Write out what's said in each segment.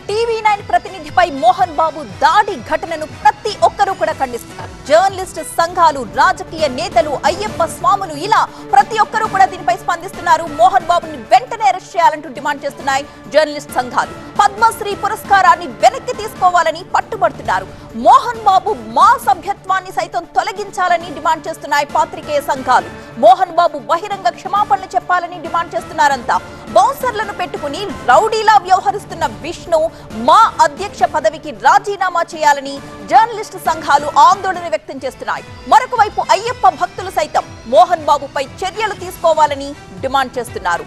TV9 ప్రతినిధిపై Mohan Babu దాడి ఘటనను ప్రతి ఒక్కరూ కూడా ఖండిస్తున్నారు. జర్నలిస్ట్ సంఘాలు, రాజకీయ నేతలు, అయ్యప్ప స్వాములు ఇలా ప్రతి ఒక్కరూ కూడా దీనిపై స్పందిస్తున్నారు. మోహన్ బాబుని వెంటనే అరెస్ట్ చేయాలంటూ డిమాండ్ చేస్తున్నాయి జర్నలిస్ట్ సంఘాలు. పద్మశ్రీ పురస్కారాన్ని వెనక్కి తీసుకోవాలని పట్టుబడుతున్నారు. మోహన్ బాబు మా సభ్యత్వాన్ని సైతం తొలగించాలని డిమాండ్ చేస్తున్నాయి పాత్రికేయ సంఘాలు. మోహన్ బాబు బహిరంగ క్షమాపణలు చెప్పాలని డిమాండ్ చేస్తున్నారంతా. బౌన్సర్లను పెట్టుకుని రౌడీలా వ్యవహరిస్తున్న విష్ణు మా అధ్యక్ష పదవికి రాజీనామా చేయాలని జర్నలిస్టు సంఘాలు ఆందోళన వ్యక్తం చేస్తున్నాయి. మరొక వైపు అయ్యప్ప భక్తులు సైతం మోహన్ బాబుపై చర్యలు తీసుకోవాలని డిమాండ్ చేస్తున్నారు.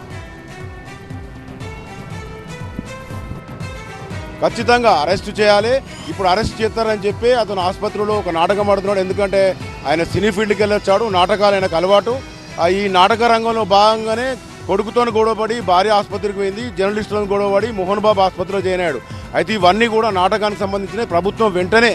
ఖచ్చితంగా అరెస్ట్ చేయాలి. ఇప్పుడు అరెస్ట్ చేస్తారని చెప్పి అతను ఆసుపత్రిలో ఒక నాటకం ఆడుతున్నాడు. ఎందుకంటే ఆయన సినీ ఫీల్డ్కి వెళ్ళొచ్చాడు, నాటకాలు ఆయనకు అలవాటు. ఈ నాటక రంగంలో భాగంగానే కొడుకుతో గొడవపడి భార్య ఆసుపత్రికి పోయింది, జర్నలిస్టులను గొడవపడి మోహన్ బాబు ఆసుపత్రిలో జాయిన్ అయ్యాడు. అయితే ఇవన్నీ కూడా నాటకానికి సంబంధించిన ప్రభుత్వం వెంటనే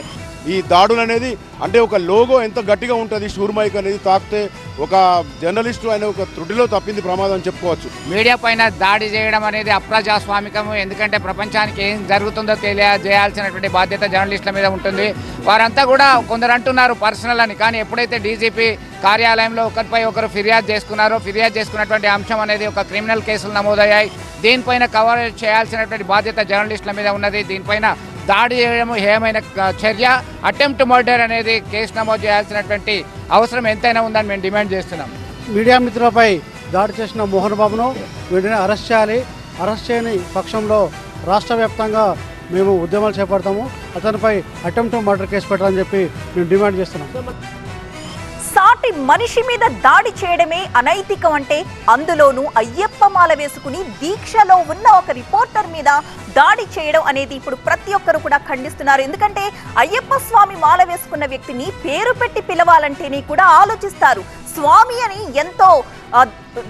ఈ దాడులు అనేది అంటే ఒక లోగో ఎంత గట్టిగా ఉంటుంది, షూర్ మైక్ అనేది తాకితే ఒక జర్నలిస్టు ఆయన ఒక త్రుటిలో తప్పింది ప్రమాదం చెప్పుకోవచ్చు. మీడియా పైన దాడి చేయడం అనేది అప్రజాస్వామికము. ఎందుకంటే ప్రపంచానికి ఏం జరుగుతుందో తెలియజేయాల్సినటువంటి బాధ్యత జర్నలిస్టుల మీద ఉంటుంది. వారంతా కూడా కొందరు అంటున్నారు పర్సనల్ అని, కానీ ఎప్పుడైతే డీజీపీ కార్యాలయంలో ఒకరిపై ఒకరు ఫిర్యాదు చేసుకున్నటువంటి అంశం అనేది ఒక క్రిమినల్ కేసులు నమోదయ్యాయి. దీనిపైన కవర్ చేయాల్సినటువంటి బాధ్యత జర్నలిస్టుల మీద ఉన్నది. దీనిపైన దాడి చేయడం హేయమైన చర్య, అటెంప్ట్ మర్డర్ అనేది కేసు నమోదు చేయాల్సినటువంటి అవసరం ఎంతైనా ఉందని మేము డిమాండ్ చేస్తున్నాం. మీడియా మిత్రులపై దాడి చేసిన మోహన్ బాబును వెంటనే అరెస్ట్ చేయాలి. అరెస్ట్ చేయని పక్షంలో రాష్ట్ర వ్యాప్తంగా మేము ఉద్యమాలు చేపడతాము. అతనిపై అటెంప్ట్ మర్డర్ కేసు పెట్టాలని చెప్పి మేము డిమాండ్ చేస్తున్నాం. సాటి మనిషి మీద దాడి చేయడమే అనైతికం అంటే, అందులోనూ అయ్యప్ప మాల వేసుకుని దీక్షలో ఉన్న ఒక రిపోర్టర్ మీద దాడి చేయడం అనేది ఇప్పుడు ప్రతి ఒక్కరు కూడా ఖండిస్తున్నారు. ఎందుకంటే అయ్యప్ప స్వామి మాల వేసుకున్న వ్యక్తిని పేరు పెట్టి పిలవాలంటేనే కూడా ఆలోచిస్తారు. స్వామి అని ఎంతో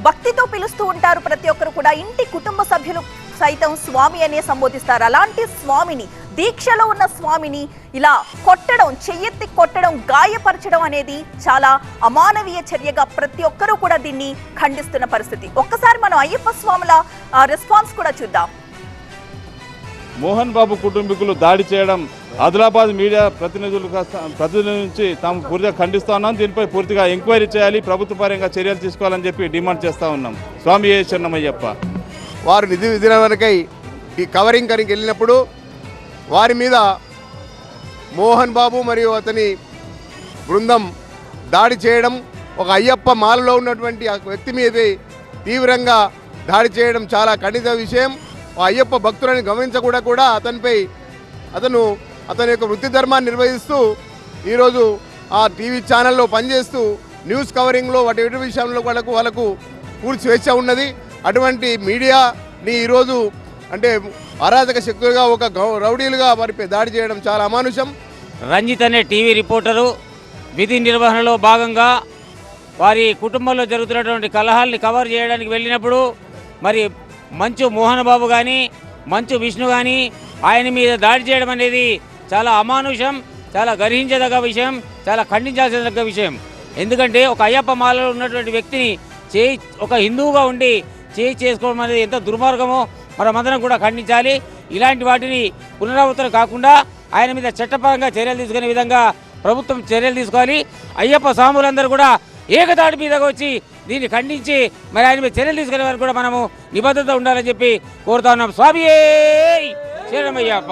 భక్తితో పిలుస్తూ ఉంటారు ప్రతి ఒక్కరు కూడా. ఇంటి కుటుంబ సభ్యులు సైతం స్వామి అనే సంబోధిస్తారు. అలాంటి స్వామిని, దీక్షలో ఉన్న స్వామిని ఇలా కొట్టడం, చెయ్యెత్తి కొట్టడం, గాయపరచడం అనేది చాలా అమానవీయ చర్యగా ప్రతి ఒక్కరూ కూడా దీన్ని ఖండిస్తున్న పరిస్థితి. ఒక్కసారి మనం అయ్యప్ప స్వాముల రెస్పాన్స్ కూడా చూద్దాం. మోహన్ బాబు కుటుంబీకులు దాడి చేయడం ఆదిలాబాద్ మీడియా ప్రతినిధుల నుంచి తాము పూర్తిగా ఖండిస్తూ ఉన్నాం. దీనిపై పూర్తిగా ఎంక్వైరీ చేయాలి, ప్రభుత్వ పరంగా చర్యలు తీసుకోవాలని చెప్పి డిమాండ్ చేస్తూ ఉన్నాం. స్వామి ఏ శరణమయ్యప్ప. వారు విధిన వరకై ఈ కవరింగ్ కరికి వెళ్ళినప్పుడు వారి మీద మోహన్ బాబు మరియు అతని బృందం దాడి చేయడం, ఒక అయ్యప్ప మాలలో ఉన్నటువంటి ఆ వ్యక్తి మీద తీవ్రంగా దాడి చేయడం చాలా ఖండిత విషయం. అయ్యప్ప భక్తులను గమనించకుండా అతని యొక్క వృత్తి ధర్మాన్ని నిర్వహిస్తూ ఈరోజు ఆ టీవీ ఛానల్లో పనిచేస్తూ న్యూస్ కవరింగ్లో వాటి విషయంలో వాళ్ళకు పూర్తి స్వేచ్ఛ ఉన్నది. అటువంటి మీడియాని ఈరోజు అంటే అరాజక శక్తులుగా, ఒక రౌడీలుగా వారిపై దాడి చేయడం చాలా అమానుషం. రంజిత్ అనే టీవీ రిపోర్టరు విధి నిర్వహణలో భాగంగా వారి కుటుంబంలో జరుగుతున్నటువంటి కలహాల్ని కవర్ చేయడానికి వెళ్ళినప్పుడు మరి మంచు మోహన్ బాబు కానీ, మంచు విష్ణు కానీ ఆయన మీద దాడి చేయడం అనేది చాలా అమానుషం, చాలా గర్హించదగ్గ విషయం, చాలా ఖండించాల్సిన విషయం. ఎందుకంటే ఒక అయ్యప్ప మాలలో ఉన్నటువంటి వ్యక్తిని ఒక హిందువుగా ఉండి చేసుకోవడం అనేది ఎంత దుర్మార్గమో మనమందరం కూడా ఖండించాలి. ఇలాంటి వాటిని పునరావృతం కాకుండా ఆయన మీద చట్టపరంగా చర్యలు తీసుకునే విధంగా ప్రభుత్వం చర్యలు తీసుకోవాలి. అయ్యప్ప స్వాములందరూ కూడా ఏకతాటి మీదగా వచ్చి దీన్ని ఖండించి మరి ఆయన మీద చర్యలు తీసుకునే వారికి కూడా మనము నిబద్ధత ఉండాలని చెప్పి కోరుతా ఉన్నాం. స్వామి శరణమయ్యప్ప.